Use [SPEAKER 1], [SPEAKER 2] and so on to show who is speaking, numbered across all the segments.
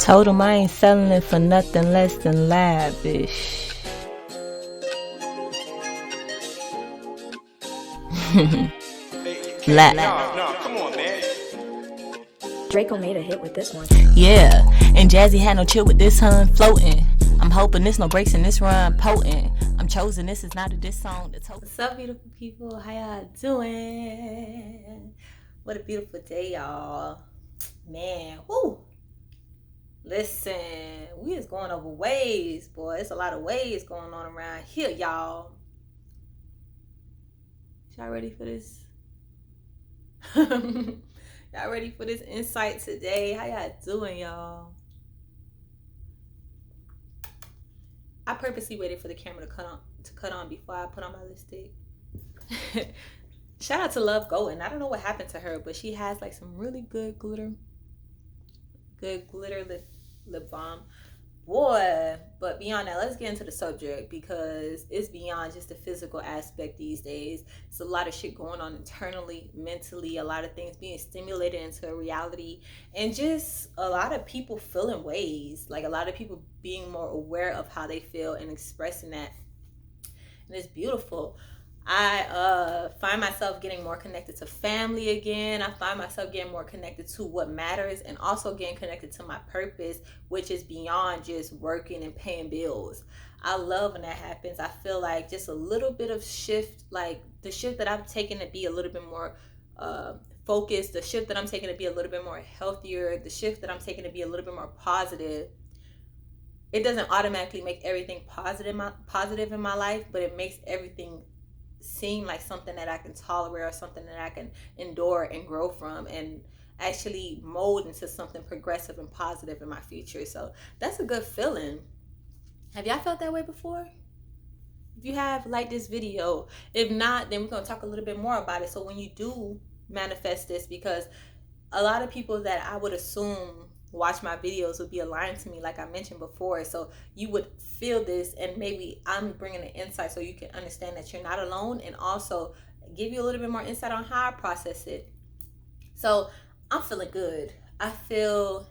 [SPEAKER 1] Told him I ain't selling it for nothing less than lavish.
[SPEAKER 2] Nah, come on, man.
[SPEAKER 3] Draco made a hit with this one.
[SPEAKER 1] Yeah, and Jazzy had no chill with this hun floating. I'm hoping there's no breaks in this run potent. I'm chosen, this is not a diss song. What's up, beautiful people? How y'all doing? What a beautiful day, y'all. Man, whoo. Listen, we is going over waves, boy. It's a lot of waves going on around here, y'all. Y'all ready for this? Y'all ready for this insight today? How y'all doing, y'all? I purposely waited for the camera to cut on before I put on my lipstick. Shout out to Love Golden. I don't know what happened to her, but she has like some really good glitter lip balm. Boy, but beyond that, let's get into the subject because it's beyond just the physical aspect these days. It's a lot of shit going on internally, mentally, a lot of things being stimulated into a reality, and just a lot of people feeling ways, like a lot of people being more aware of how they feel and expressing that. And it's beautiful. I find myself getting more connected to family again. I find myself getting more connected to what matters and also getting connected to my purpose, which is beyond just working and paying bills. I love when that happens. I feel like just a little bit of shift, like the shift that I'm taking to be a little bit more focused, the shift that I'm taking to be a little bit more healthier, the shift that I'm taking to be a little bit more positive. It doesn't automatically make everything positive in my life, but it makes everything seem like something that I can tolerate or something that I can endure and grow from and actually mold into something progressive and positive in my future. So that's a good feeling. Have y'all felt that way before? If you have, like this video. If not, then we're going to talk a little bit more about it. So when you do manifest this, because a lot of people that I would assume watch my videos would be aligned to me, like I mentioned before, so you would feel this, and maybe I'm bringing the insight so you can understand that you're not alone, and also give you a little bit more insight on how I process it. So I'm feeling good. I feel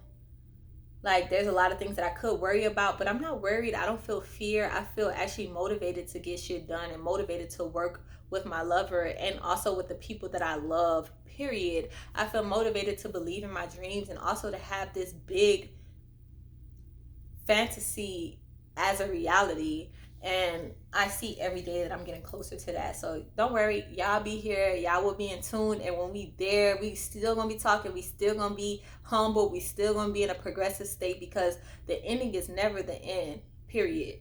[SPEAKER 1] like there's a lot of things that I could worry about, but I'm not worried. I don't feel fear. I feel actually motivated to get shit done and motivated to work with my lover and also with the people that I love, period. I feel motivated to believe in my dreams and also to have this big fantasy as a reality. And I see every day that I'm getting closer to that. So don't worry, y'all be here, y'all will be in tune, and when we there, we still gonna be talking, we still gonna be humble, we still gonna be in a progressive state, because the ending is never the end, period.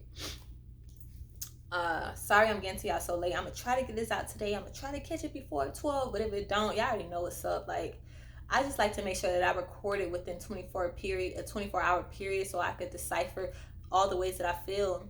[SPEAKER 1] Sorry I'm getting to y'all so late. I'm gonna try to get this out today. I'm gonna try to catch it before 12, but if it don't, y'all already know what's up. Like, I just like to make sure that I record it within a 24-hour period, so I could decipher all the ways that I feel.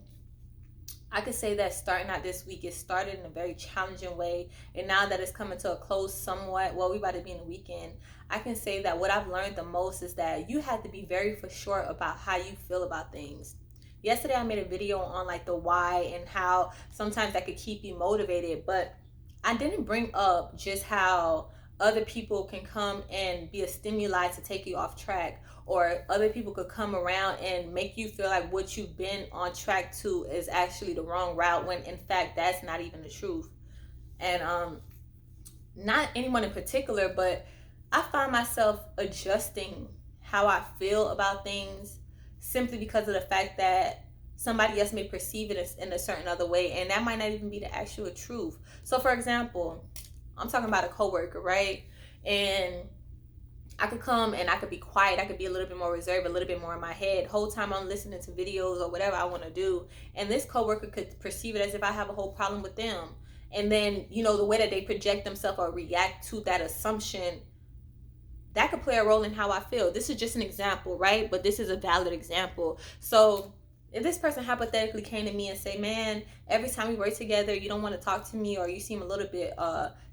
[SPEAKER 1] I could say that starting out this week, it started in a very challenging way, and now that it's coming to a close somewhat, well, we about to be in the weekend, I can say that what I've learned the most is that you have to be very for sure about how you feel about things. Yesterday I made a video on like the why and how sometimes that could keep you motivated, but I didn't bring up just how other people can come and be a stimuli to take you off track, or other people could come around and make you feel like what you've been on track to is actually the wrong route, when in fact that's not even the truth. And not anyone in particular, but I find myself adjusting how I feel about things simply because of the fact that somebody else may perceive it in a certain other way, and that might not even be the actual truth. So for example, I'm talking about a coworker, right? And I could come and I could be quiet, I could be a little bit more reserved, a little bit more in my head, whole time I'm listening to videos or whatever I want to do, and this coworker could perceive it as if I have a whole problem with them. And then, you know, the way that they project themselves or react to that assumption, that could play a role in how I feel. This is just an example, right? But this is a valid example. So if this person hypothetically came to me and say, man, every time we work together, you don't want to talk to me, or you seem a little bit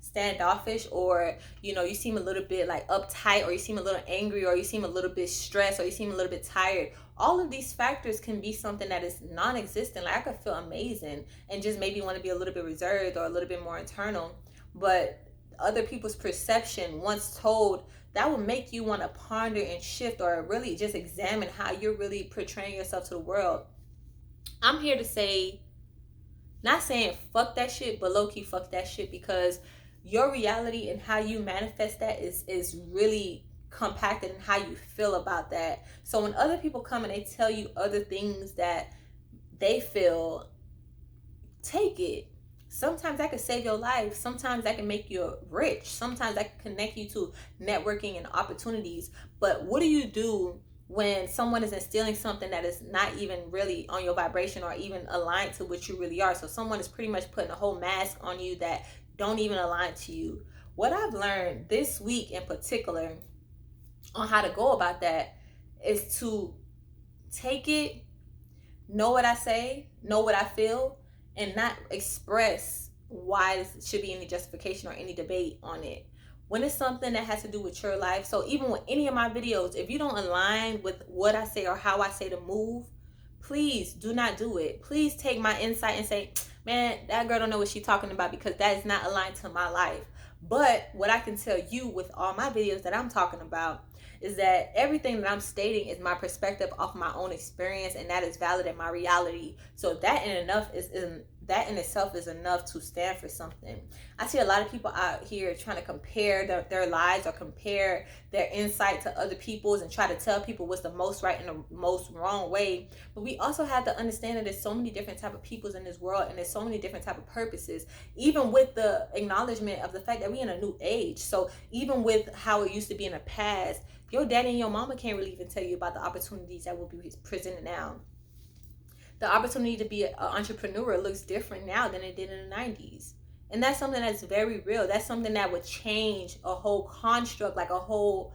[SPEAKER 1] standoffish, or, you know, you seem a little bit like uptight, or you seem a little angry, or you seem a little bit stressed, or you seem a little bit tired. All of these factors can be something that is non-existent. Like, I could feel amazing and just maybe want to be a little bit reserved or a little bit more internal. But other people's perception, once told that will make you want to ponder and shift, or really just examine how you're really portraying yourself to the world. I'm here to say, not saying fuck that shit, but low-key fuck that shit, because your reality and how you manifest that is really compacted in how you feel about that. So when other people come and they tell you other things that they feel, take it. Sometimes that can save your life. Sometimes that can make you rich. Sometimes that can connect you to networking and opportunities. But what do you do when someone is instilling something that is not even really on your vibration or even aligned to what you really are? So someone is pretty much putting a whole mask on you that don't even align to you. What I've learned this week in particular on how to go about that is to take it, know what I say, know what I feel, and not express why there should be any justification or any debate on it. When it's something that has to do with your life, so even with any of my videos, if you don't align with what I say or how I say to move, please do not do it. Please take my insight and say, man, that girl don't know what she's talking about, because that is not aligned to my life. But what I can tell you with all my videos that I'm talking about is that everything that I'm stating is my perspective off my own experience, and that is valid in my reality. So that in itself is enough to stand for something. I see a lot of people out here trying to compare their lives or compare their insight to other people's and try to tell people what's the most right and the most wrong way. But we also have to understand that there's so many different type of peoples in this world, and there's so many different type of purposes, even with the acknowledgement of the fact that we're in a new age. So even with how it used to be in the past, your daddy and your mama can't really even tell you about the opportunities that will be presented now. The opportunity to be an entrepreneur looks different now than it did in the 90s. And that's something that's very real. That's something that would change a whole construct, like a whole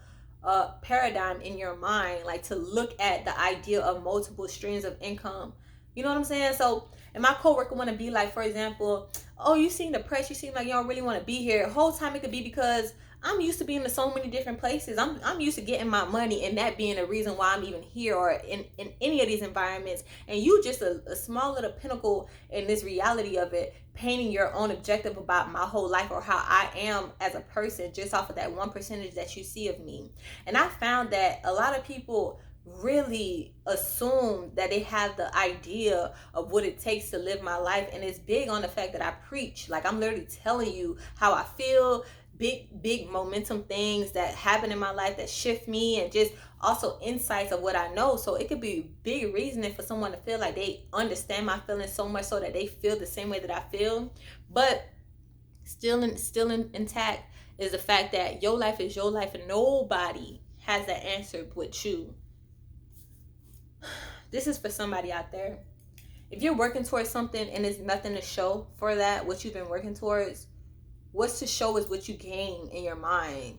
[SPEAKER 1] paradigm in your mind, like to look at the idea of multiple streams of income. You know what I'm saying? So, and my coworker want to be like, for example, oh, you seem depressed. You seem like you don't really want to be here. The whole time it could be because I'm used to being in so many different places. I'm used to getting my money, and that being a reason why I'm even here or in any of these environments. And you just a small little pinnacle in this reality of it, painting your own objective about my whole life or how I am as a person just off of that 1% that you see of me. And I found that a lot of people really assume that they have the idea of what it takes to live my life, and it's big on the fact that I preach. Like, I'm literally telling you how I feel, big momentum things that happen in my life that shift me, and just also insights of what I know. So it could be big reasoning for someone to feel like they understand my feelings so much so that they feel the same way that I feel. But still intact is the fact that your life is your life, and nobody has that answer but you. This is for somebody out there. If you're working towards something and there's nothing to show for that, what you've been working towards, what's to show is what you gain in your mind.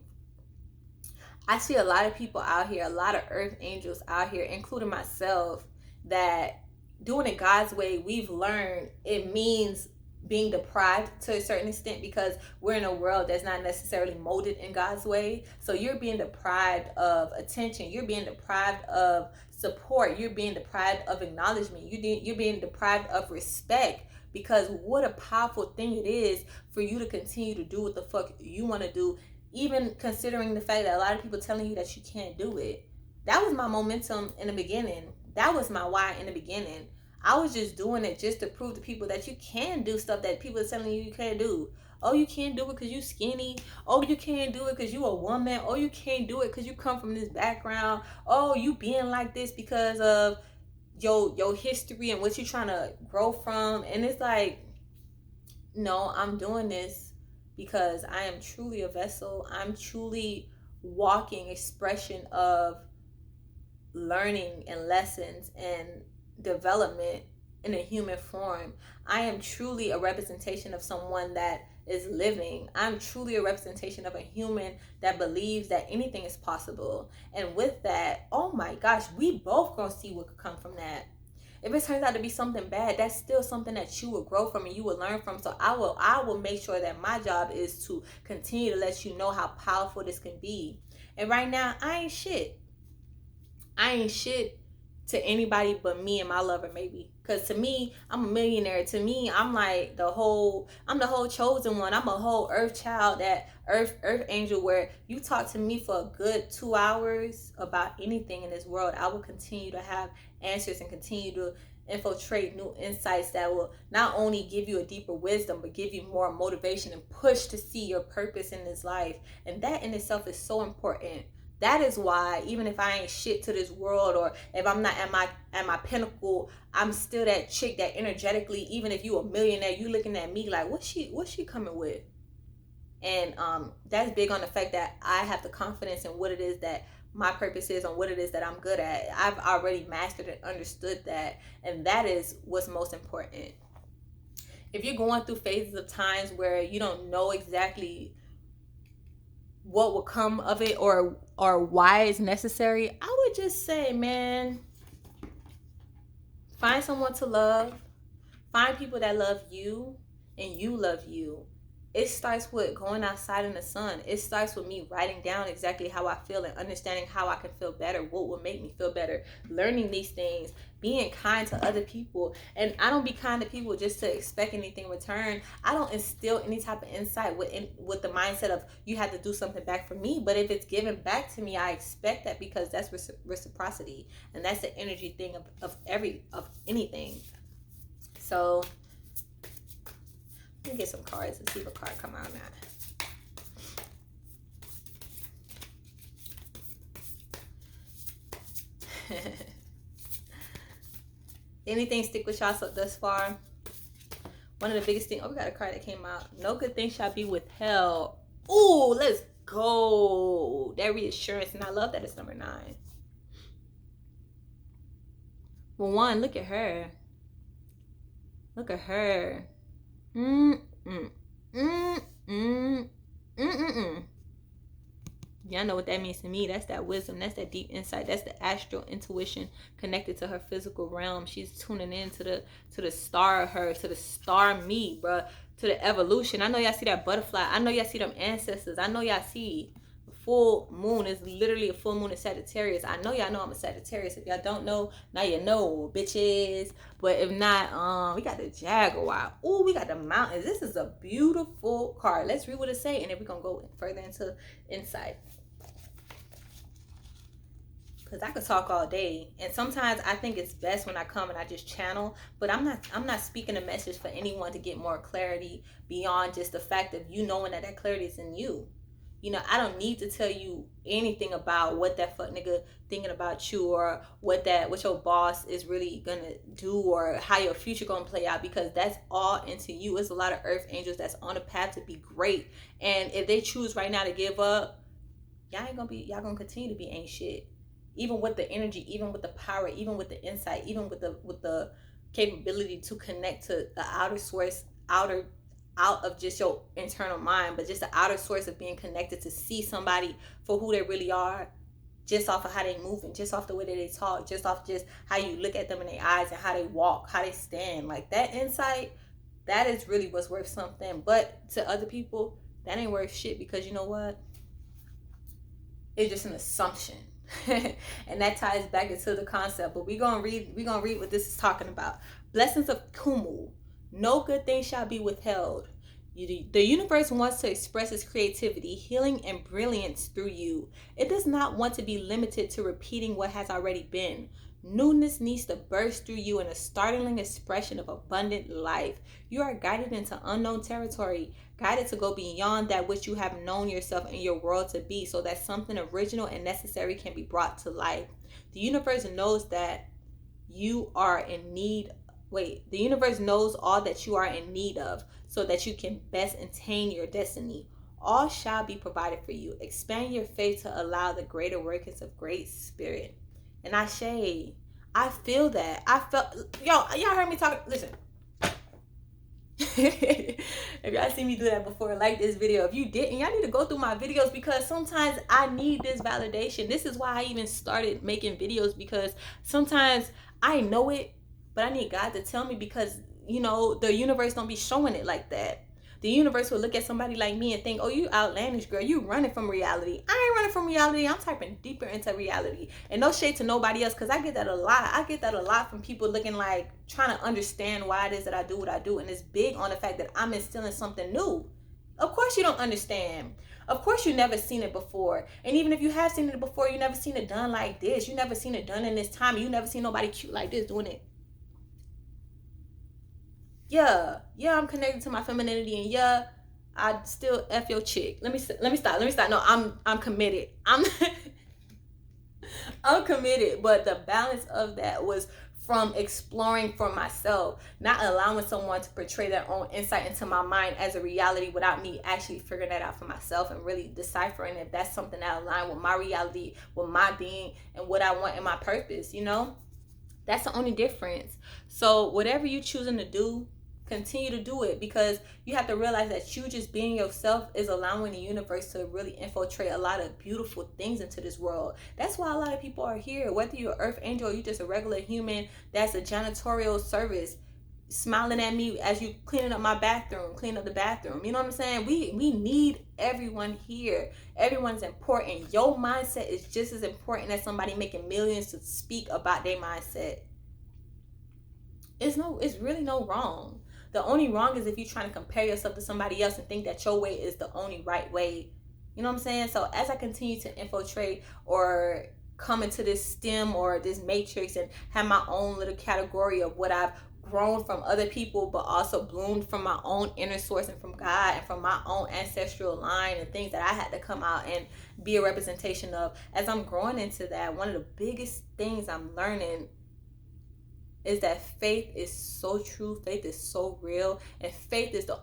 [SPEAKER 1] I see a lot of people out here, a lot of earth angels out here, including myself, that doing it God's way, we've learned it means being deprived to a certain extent, because we're in a world that's not necessarily molded in God's way. So you're being deprived of attention. You're being deprived of support. You're being deprived of acknowledgement. You're being deprived of respect. Because what a powerful thing it is for you to continue to do what the fuck you want to do, even considering the fact that a lot of people telling you that you can't do it. That was my momentum in the beginning. That was my why in the beginning. I was just doing it just to prove to people that you can do stuff that people are telling you can't do. Oh, you can't do it because you skinny. Oh, you can't do it because you a woman. Oh, you can't do it because you come from this background. Oh, you being like this because of your history and what you're trying to grow from. And it's like, no, I'm doing this because I am truly a vessel. I'm truly walking expression of learning and lessons and development in a human form. I am truly a representation of someone that is living. I'm truly a representation of a human that believes that anything is possible. And with that, oh my gosh, we both gonna see what could come from that. If it turns out to be something bad, that's still something that you will grow from and you will learn from. So I will make sure that my job is to continue to let you know how powerful this can be. And right now, I ain't shit. I ain't shit to anybody but me and my lover, maybe. Cause to me, I'm a millionaire. To me, I'm like I'm the whole chosen one. I'm a whole earth child, that earth angel, where you talk to me for a good 2 hours about anything in this world, I will continue to have answers and continue to infiltrate new insights that will not only give you a deeper wisdom, but give you more motivation and push to see your purpose in this life. And that in itself is so important. That is why, even if I ain't shit to this world, or if I'm not at my pinnacle, I'm still that chick that energetically, even if you a millionaire, you looking at me like, what's she coming with? And that's big on the fact that I have the confidence in what it is that my purpose is, and what it is that I'm good at. I've already mastered and understood that, and that is what's most important. If you're going through phases of times where you don't know exactly what will come of it, or why it's necessary, I would just say, man, find someone to love, find people that love you, and you love you. It starts with going outside in the sun. It starts with me writing down exactly how I feel and understanding how I can feel better, what will make me feel better, learning these things, being kind to other people. And I don't be kind to people just to expect anything in return. I don't instill any type of insight with the mindset of you have to do something back for me. But if it's given back to me, I expect that, because that's reciprocity, and that's the energy thing of anything. So let me get some cards and see if a card come out now. Anything stick with y'all thus far? One of the biggest things. Oh, we got a card that came out. No good thing shall be withheld. Ooh, let's go. That reassurance, and I love that it's number 9. Well, one, look at her. Look at her. Y'all know what that means to me. That's that wisdom. That's that deep insight. That's the astral intuition connected to her physical realm. She's tuning in to the star her, to the star me, bruh, to the evolution. I know y'all see that butterfly. I know y'all see them ancestors. I know y'all see full moon is literally a full moon in Sagittarius. I know y'all know I'm a Sagittarius. If y'all don't know, now you know, bitches. But if not, we got the Jaguar. Ooh, we got the mountains. This is a beautiful card. Let's read what it say, and then we're gonna go further into insight. Because I could talk all day, and sometimes I think it's best when I come and I just channel. But I'm not speaking a message for anyone to get more clarity beyond just the fact of you knowing that clarity is in you. You know, I don't need to tell you anything about what that fuck nigga thinking about you, or what your boss is really gonna do, or how your future gonna play out, because that's all into you. It's a lot of earth angels that's on a path to be great, and if they choose right now to give up, y'all gonna continue to be ain't shit. Even with the energy, even with the power, even with the insight, even with the capability to connect to the outer source, out of just your internal mind, but just the outer source of being connected to see somebody for who they really are, just off of how they move, and just off the way that they talk, just off just how you look at them in their eyes, and how they walk, how they stand. Like, that insight, that is really what's worth something. But to other people, that ain't worth shit, because you know what? It's just an assumption. And that ties back into the concept. But we're gonna read what this is talking about. Blessings of Kumu. No good thing shall be withheld. The universe wants to express its creativity, healing, and brilliance through you. It does not want to be limited to repeating what has already been. Newness needs to burst through you in a startling expression of abundant life. You are guided into unknown territory, guided to go beyond that which you have known yourself and your world to be, so that something original and necessary can be brought to life. The universe knows that you are in need. The universe knows all that you are in need of, so that you can best attain your destiny. All shall be provided for you. Expand your faith to allow the greater workings of Great Spirit. And I feel that. Y'all heard me talk. Listen. If y'all see me do that before, like this video. If you didn't, y'all need to go through my videos, because sometimes I need this validation. This is why I even started making videos, because sometimes I know it, but I need God to tell me, because, you know, the universe don't be showing it like that. the universe will look at somebody like me and think, oh, you outlandish, girl. You running from reality. I ain't running from reality. I'm typing deeper into reality. And no shade to nobody else, because I get that a lot. I get that a lot from people looking like, trying to understand why it is that I do what I do. And it's big on the fact that I'm instilling something new. Of course you don't understand. Of course you never seen it before. And even if you have seen it before, you never seen it done like this. You never seen it done in this time. You never seen nobody cute like this doing it. Yeah, I'm connected to my femininity, and yeah, I still F your chick. Let me stop. No, I'm committed. I'm committed, but the balance of that was from exploring for myself, not allowing someone to portray their own insight into my mind as a reality without me actually figuring that out for myself and really deciphering if that's something that aligns with my reality, with my being, and what I want in my purpose, That's the only difference. So whatever you choosing to do, continue to do it, because you have to realize that you just being yourself is allowing the universe to really infiltrate a lot of beautiful things into this world. That's why a lot of people are here, whether you're an earth angel or you're just a regular human that's a janitorial service, smiling at me as you cleaning up the bathroom. You know what I'm saying? We need everyone here. Everyone's important. Your mindset is just as important as somebody making millions to speak about their mindset. It's really no wrong. The only wrong is if you're trying to compare yourself to somebody else and think that your way is the only right way. You know what I'm saying? So as I continue to infiltrate or come into this STEM or this matrix and have my own little category of what I've grown from other people, but also bloomed from my own inner source and from God and from my own ancestral line and things that I had to come out and be a representation of. As I'm growing into that, one of the biggest things I'm learning is that faith is so true, faith is so real, and faith is the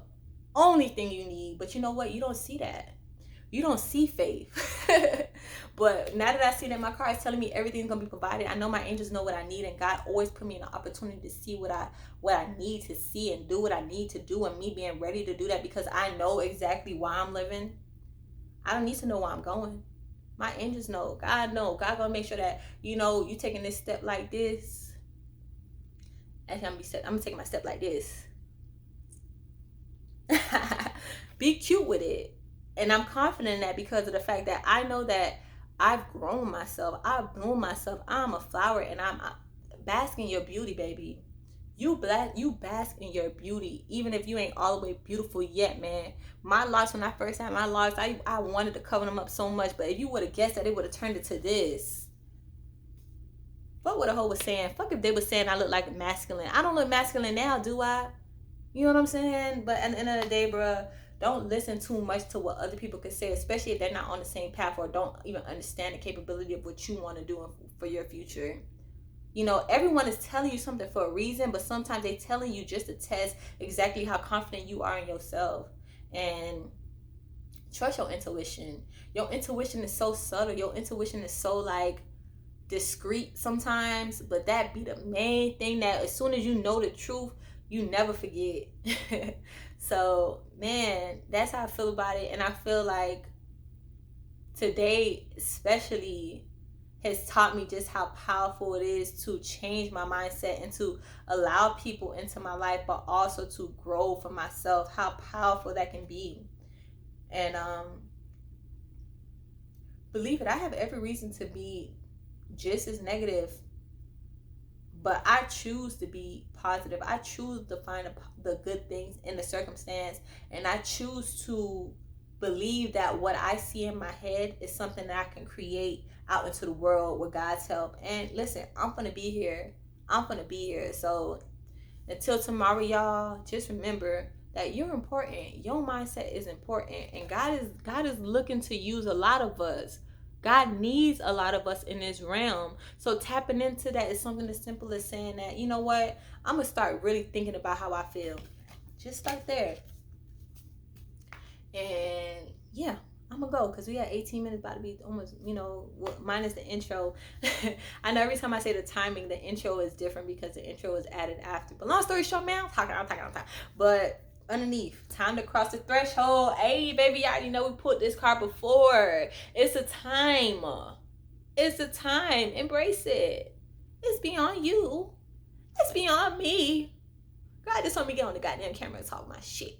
[SPEAKER 1] only thing you need. But you know what? You don't see that. You don't see faith. But now that I see that my car is telling me everything's gonna be provided, I know my angels know what I need, and God always put me in an opportunity to see what I need to see and do what I need to do, and me being ready to do that because I know exactly why I'm living. I don't need to know where I'm going. My angels know. God know. God gonna make sure that you taking this step like this. Actually, I'm gonna take my step like this. Be cute with it. And I'm confident in that because of the fact that I know that I've grown myself. I've bloomed myself. I'm a flower, and I'm basking your beauty, baby. You bask in your beauty, even if you ain't all the way beautiful yet, man. My locks, when I first had my locks, I wanted to cover them up so much, but if you would have guessed that, it would have turned into this. Fuck what a hoe was saying. Fuck if they was saying I look like masculine. I don't look masculine now, do I? You know what I'm saying? But at the end of the day, bruh, don't listen too much to what other people could say, especially if they're not on the same path or don't even understand the capability of what you want to do for your future. Everyone is telling you something for a reason, but sometimes they're telling you just to test exactly how confident you are in yourself. And trust your intuition. Your intuition is so subtle. Your intuition is so discreet sometimes, but that be the main thing that as soon as you know the truth, you never forget. So, man, that's how I feel about it. And I feel like today especially has taught me just how powerful it is to change my mindset and to allow people into my life, but also to grow for myself, how powerful that can be. And believe it, I have every reason to be just as negative, but I choose to be positive. I choose to find the good things in the circumstance, and I choose to believe that what I see in my head is something that I can create out into the world with God's help. And listen, I'm gonna be here. So until tomorrow, y'all, just remember that you're important. Your mindset is important, and God is looking to use a lot of us. God needs a lot of us in this realm. So tapping into that is something as simple as saying that, you know what, I'm going to start really thinking about how I feel. Just start there. And yeah, I'm going to go because we got 18 minutes about to be almost, minus the intro. I know every time I say the timing, the intro is different because the intro is added after. But long story short, man, I'm talking. But underneath, time to cross the threshold. Hey, baby, I already know we put this card before. It's a time. Embrace it. It's beyond you. It's beyond me. God just told me to get on the goddamn camera and talk my shit.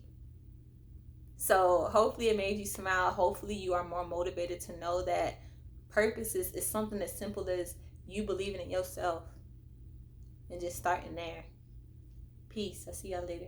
[SPEAKER 1] So hopefully it made you smile. Hopefully you are more motivated to know that purpose is something as simple as you believing in yourself and just starting there. Peace. I'll see y'all later.